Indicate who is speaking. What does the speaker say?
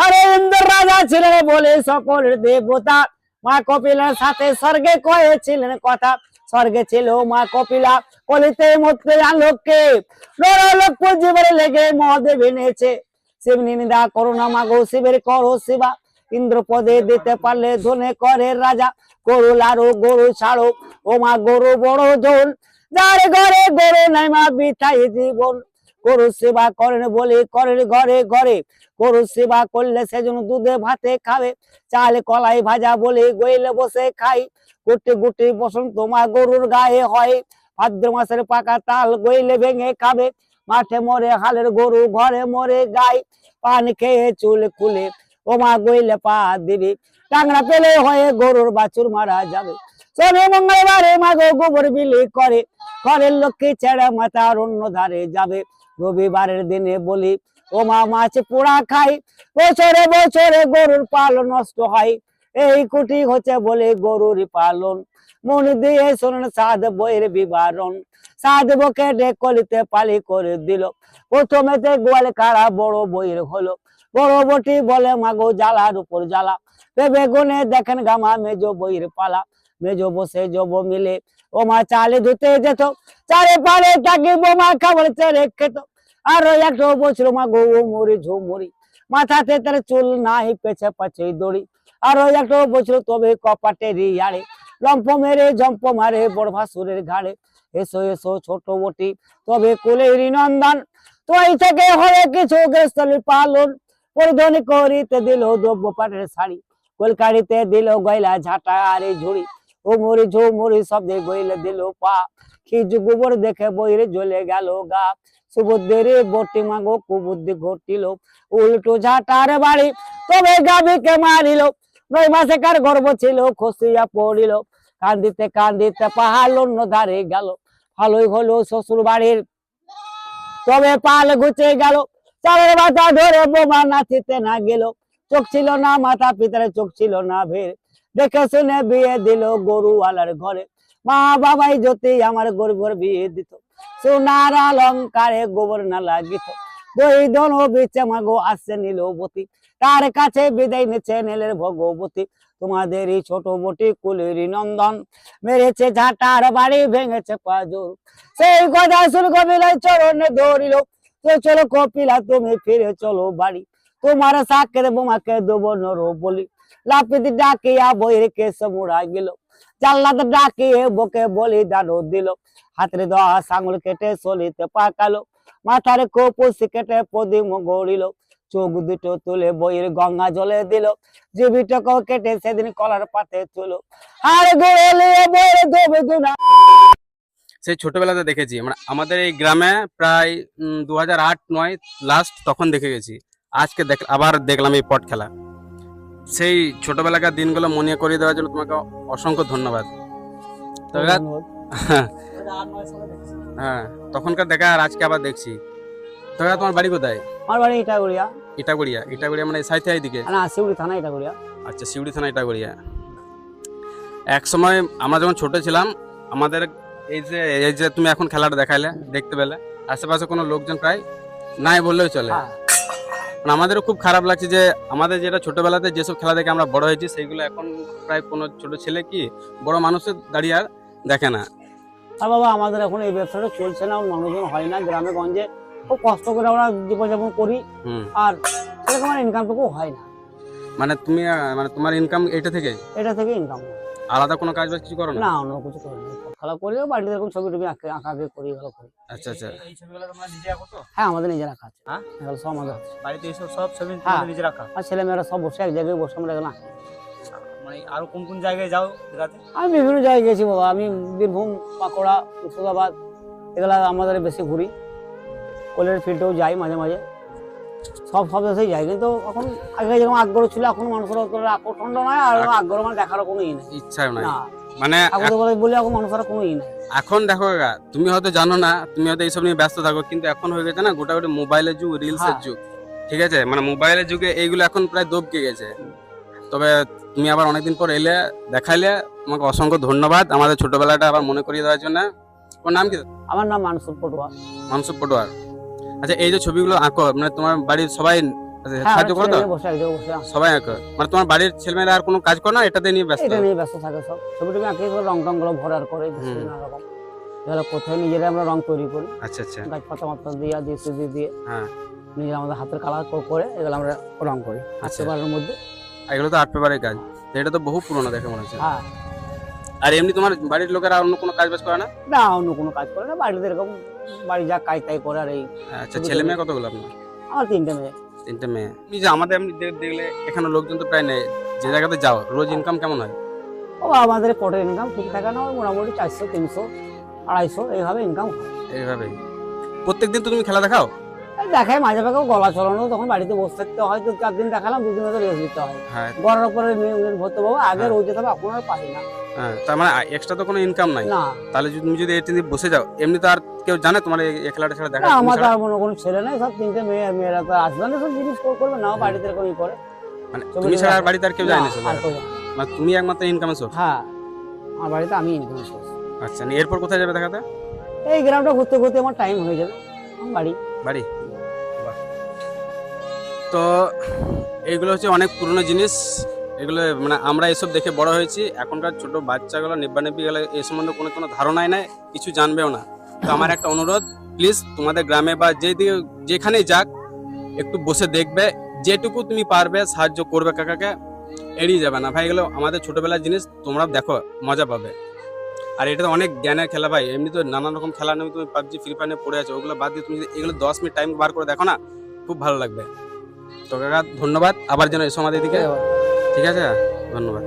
Speaker 1: আরে ইন্দ্র রাজা ছিলেন বলে সকলের দেবতা, মা কপিলার সাথে স্বর্গে কয়েছিলেন কথা। স্বর্গে ছিল মা কপিলা, কলিতে মরতে আলোককে, নরলোক জীবনে লেগে মহাদেব এনেছে। শিব নিন্দা করো না মাগো, শিবের করো সেবা, ইন্দ্র পদে দিতে পারলে ধনে করে রাজা। গরু লাড়ো গরু ছাড়ো, ও মা গরু বড় জোন, যার ঘরে গরু নাই মা বিঠাই জীবন। গরু সেবা করেন বলে করেন ঘরে ঘরে, গরু সেবা করলে সেজন্য দুধে ভাতে খাবে। চাল কলাই ভাজা বলে গইলে বসে খাই, গুটি গুটি বসন্ত মা গরুর গায়ে হয়। ভাদ্র মাসের পাকা তাল গইলে ভেঙে খাবে, মাঠে মরে হালের গরু ঘরে মরে গাই। পান খেয়ে চুল খুলে ও মা গইলে পা দিবি, টাংরা পেলে হয়ে গরুর বাছুর মারা যাবে। শনি মঙ্গলবারে মা গো গোবর বিলি করে, ঘরের লক্ষ্মী ছেড়ে মাথার অন্য ধারে যাবে। রবিবারের দিনে বলি ও মা মাছ পোড়া খাই, বছরে বছরে গরুর পালন নষ্ট হয়। এই কুটি হচ্ছে বলে গরুর পালন, মন দিয়ে শোনেন সাধ বইয়ের বিবরণ। সাধ বকে কলিতে পালি করে দিল, প্রথমেতে গোয়াল কাড়া বড় বইয়ের হলো। বড় বটি বলে মাগো জ্বালার উপর জ্বালা, ভেবে গুনে দেখেন গামা মেজো বইয়ের পালা। মেজো বসে জব মিলে ও মা চালে ধুতে যেত, চারে পারে তাকে বোমা খাবার চেড়ে খেত। আরো একটা বছর মা গো মরি ঝুমুরি, মাথাতে তার চুল নাই পেছে পাছে দড়ি। আরো একটা বছর তবে কপাটে রিয়াড়ে, লম্প মেরে জম্প মারে বড় ভাসুরের ঘাড়ে। এসো এসো ছোট বটি তবে কুলেরি নন্দন, তোই থেকে হয়ে কিছু গৃহস্থলীর পালন। পরিধানী করিতে দিল দ্রব্য পাটের শাড়ি, কলকারিতে দিল গয়লা ঝাঁটা আরে ঝুড়ি। ও মরি ঝুমুরি শব্দে গইলে দিল পা, খিজ গোবর দেখে বইরে জ্বলে গেল গা। সুবুদ্ধির বটি মাগো কুবুদ্ধি ঘটিল, উল্টো ঝাঁটার বাড়ি তবে গাভীকে মারিল। 9 মাসে কার গর্ব ছিল খসিয়া পড়িল, কান্দিতে কান্দিতে পাহাড় অন্য ধারে গেল। ভালোই হলো শ্বশুর বাড়ির তবে পাল ঘুচে গেল, চালের মাথা ধরে বোমা নাচিতে না গেল। চোখ ছিল না মাথা পিতার চোখ ছিল না ভের, দেখে শুনে বিয়ে দিল গরুওয়ালার ঘরে। মা বাবাই যদি আমার গরিবর বিয়ে দিত, সোনার অলঙ্কারে গোবর না লাগিত। দই দন বিছে মাগো আসছে নীলবতী, তার কাছে বিদায় নিচ্ছে নীলের ভগবতী। তোমাদের এই ছোট বটি কুলেরি নন্দন, মেরেছে ঝাঁটার বাড়ি ভেঙেছে পাজর। সেই কথা শুন কপিলা চরণে ধরিল, তো চলো কপিলা তুমি ফিরে চলো বাড়ি। তোমার সাকের বোমাকে দেবো নর বলি, লাপিত ডাকিয়া বইয়ের কেস মুড়া গেল। জাল্লাদ ডাকিয়ে বকে বলি দানো দিল, হাতের 10 আঙুল কেটে সলিতে পাকালো। মাথার কপুসি কেটে পদিম গড়িল, চোখ দুটো তুলে বইয়ের গঙ্গা জলে দিল। জীবিটকে কেটে সেদিন কলার পাতে তুলো, আর গড়ে বইয়ের দেবে দুনা।
Speaker 2: সেই ছোটবেলাতে দেখেছি, মানে আমাদের এই গ্রামে প্রায় 2008-9 লাস্ট তখন দেখে গেছি। আজকে আবার দেখলাম এই পট খেলা। সেই ছোটবেলাকার দিনগুলো মনে করিয়ে দেওয়ার জন্য তোমাকে অসংখ্য ধন্যবাদ। হ্যাঁ, তখনকার দেখা আর আজকে আবার দেখছি। তবে তোমার বাড়ি কোথায়?
Speaker 1: আমার বাড়ি ইটাগড়িয়া।
Speaker 2: ইটাগড়িয়া মানে সাইথিয়ার দিকে?
Speaker 1: না, শিউড়ি থানা ইটাগড়িয়া।
Speaker 2: আচ্ছা, শিউড়ি থানা ইটাগড়িয়া। এক সময় আমরা যখন ছোট ছিলাম, আমাদের এই যে তুমি এখন খেলাটা দেখাইলে, দেখতে পেলে আশেপাশে কোনো লোকজন প্রায় নাই বললেও চলে। আমাদেরও খুব খারাপ লাগছে যে আমাদের যেটা ছোটবেলাতে যেসব খেলা দেখে আমরা বড় হয়েছি, সেইগুলো এখন প্রায় কোনো ছোট ছেলে কি বড় মানুষের দাঁড়িয়ে আর দেখে না।
Speaker 1: আর বাবা আমাদের এখন এই ব্যবসাটা চলছে না, মানুষজন হয় না গ্রামে গঞ্জে, খুব কষ্ট করে আমরা জীবনযাপন করি, আর সেরকম ইনকামটুকু হয় না।
Speaker 2: মানে তুমি মানে তোমার ইনকাম এটা থেকে
Speaker 1: ইনকাম,
Speaker 2: আলাদা কোনো কাজ বাজ কিছু করো না?
Speaker 1: না, অন্য কিছু করি না, খেলা করি, বাড়িতে এরকম ছবি টবি আঁকা করি, এগুলো করি।
Speaker 2: আচ্ছা আচ্ছা,
Speaker 3: এই ছবিগুলো তোমরা নিজে আঁকো তো?
Speaker 1: হ্যাঁ, আমাদের নিজের আঁকা আছে।
Speaker 3: হ্যাঁ,
Speaker 1: এগুলো সব আমাদের আছে
Speaker 3: বাড়িতে এইসব সব ছবি
Speaker 1: হ্যাঁ
Speaker 3: নিজে রাখা?
Speaker 1: আর ছেলেমেয়েরা সব বসে এক জায়গায় বসে আমরা এগুলো আঁকি।
Speaker 3: মানে আরো কোন কোন জায়গায় যাও দেখাতে?
Speaker 1: আমি বিভিন্ন জায়গায় গেছি বাবা, আমি বীরভূম, বাঁকুড়া, মুর্শিদাবাদ, এগুলা আমাদের বেশি ঘুরি। কলের ফিল্ডেও যাই মাঝে মাঝে, সব দেশেই যাই। কিন্তু এখন আগে যেরকম আগ্রহ ছিল, এখন মানুষের আকর্ষণ নয়, আর আগ্রহ মানে দেখার কোনো ই নেই,
Speaker 2: ইচ্ছা নাই।
Speaker 1: না
Speaker 2: মানে
Speaker 1: বলে এখন মানুষের কোনো ই নেই।
Speaker 2: এখন দেখো তুমি হয়তো জানো না, তুমি হয়তো এইসব নিয়ে ব্যস্ত থাকো, কিন্তু এখন হয়ে গেছে না গোটা মোবাইলের যুগ, রিলসের যুগ, ঠিক আছে? মানে মোবাইলের যুগে এইগুলো এখন প্রায় দবকে গেছে। তবে তুমি আবার অনেকদিন পর এলে, দেখাইলে, তোমাকে অসংখ্য ধন্যবাদ আমাদের ছোটবেলাটা আবার মনে করিয়ে দেওয়ার জন্য। তোমার নাম কি?
Speaker 1: আমার নাম মানসুর পটুয়া।
Speaker 2: মানসুর পটোয়ার। আচ্ছা, এই যে ছবিগুলো আঁকো, মানে তোমার বাড়ির সবাই আচ্ছা,
Speaker 1: হ্যাঁ,
Speaker 2: সাহায্য করো তো
Speaker 1: ছেলে মেয়ে বসে এক জায়গায় বসে আছে।
Speaker 2: সবাই এক মানে তোমার বাড়ির ছেলেমেয়েরা আর কোনো কাজ করে না, এটাতে নিয়ে ব্যস্ত?
Speaker 1: এটা নিয়ে ব্যস্ত থাকে সব, ছবি টবি আঁকে রং টং গুলো ভরার করে বিভিন্ন রকম। এগুলো কোথায় নিজেরা আমরা রং তৈরি করি,
Speaker 2: আচ্ছা আচ্ছা,
Speaker 1: গাছপাতা মাত্রা দিয়ে
Speaker 2: হ্যাঁ।
Speaker 1: নিজেরা আমাদের হাতের কালার করে এগুলো আমরা রং করি
Speaker 2: আচ্ছা।
Speaker 1: 8 বারের মধ্যে।
Speaker 2: এগুলো তো আর্ট পেপারের কাজ, তো এটা তো বহু পুরনো দেখে মনে হচ্ছে।
Speaker 1: হ্যাঁ,
Speaker 2: আর এমনি তোমার বাড়ির লোকেরা অন্য কোনো কাজ বাজ করে না?
Speaker 1: না অন্য কোনো কাজ করে না, বাড়িতে এরকম বাড়ি যা কাজ তাই করে। আর এই
Speaker 2: আচ্ছা, ছেলে মেয়ে কতগুলো আপনার?
Speaker 1: আমার 3টে মেয়ে।
Speaker 2: 3টে মেয়ে। এই যে আমাদের এমনি দেখলে এখানে লোকজন তো প্রায় নেই, যে জায়গাতে যাও রোজ ইনকাম কেমন হয়?
Speaker 1: ও আমাদের পটের ইনকাম ঠিক থাকে না, ওই মোটামুটি 400, 300, 250 এইভাবে ইনকাম হয়।
Speaker 2: এইভাবেই প্রত্যেকদিন তো তুমি খেলা দেখাও?
Speaker 1: এই দেখায় মাঝে মাঝে গলা চলানো, তখন বাড়িতে বসে থাকতে হয়, তো 4 দিন দেখালাম, 2 দিন হয়তো রেস্ট দিতে হয়।
Speaker 2: হ্যাঁ
Speaker 1: গড়ার উপরে ভরতে পাবো, আগে রোজ যেতে হবে, এখন আর পারি না।
Speaker 2: হ্যাঁ, তার মানে এক্সট্রা তো কোনো ইনকাম নাই।
Speaker 1: না
Speaker 2: তাহলে যদি তুমি যদি এই দিন বসে যাও, এমনি তো আর কেউ জানে তোমার এই খেলাটা ছাড়া দেখা?
Speaker 1: না, আমার তো আর কোনো ছেলে নেই, সব 3টে মেয়ে, আর মেয়েরা তো আসবে না, সব জিনিস করবে না, বাড়িতে এরকমই করে।
Speaker 2: মানে তুমি ছাড়া আর বাড়িতে আর কেউ যায় না?
Speaker 1: না, আর কেউ যায় না।
Speaker 2: মানে তুমি একমাত্র ইনকামের সোর্স?
Speaker 1: হ্যাঁ, আমার বাড়িতে আমি ইনকাম করছি।
Speaker 2: আচ্ছা, এরপর কোথায় যাবে দেখাতে?
Speaker 1: এই গ্রামটা ঘুরতে ঘুরতে আমার টাইম হয়ে যাবে, আমার বাড়ি।
Speaker 2: বাড়ি? বাহ। তো এইগুলো হচ্ছে অনেক পুরনো জিনিস, এগুলো মানে আমরা এসব দেখে বড় হয়েছি। এখনকার ছোট বাচ্চাগুলো নিব্বা গেলে এ সম্বন্ধে কোনো ধারণাই নাই, কিছু জানবেও না। তো আমার একটা অনুরোধ, প্লিজ তোমাদের গ্রামে বা যেদিকে যেখানেই যাক একটু বসে দেখবে, যেটুকু তুমি পারবে সাহায্য করবে, কাকাকে এড়িয়ে যাবে না ভাই। এগুলো আমাদের ছোটবেলার জিনিস, তোমরা দেখো মজা পাবে। আর এটা তো অনেক জ্ঞানের খেলা ভাই, এমনি তো নানান রকম খেলা নেই, তুমি পাবজি ফ্রি ফায়ার নিয়ে পড়ে আছো, ওগুলো বাদ দিয়ে তুমি যদি এগুলো 10 মিনিট টাইম বার করে দেখো না, খুব ভালো লাগবে। তো কাকা ধন্যবাদ, আবার যেন এসো আমাদের এদিকে, ঠিক আছে? ধন্যবাদ।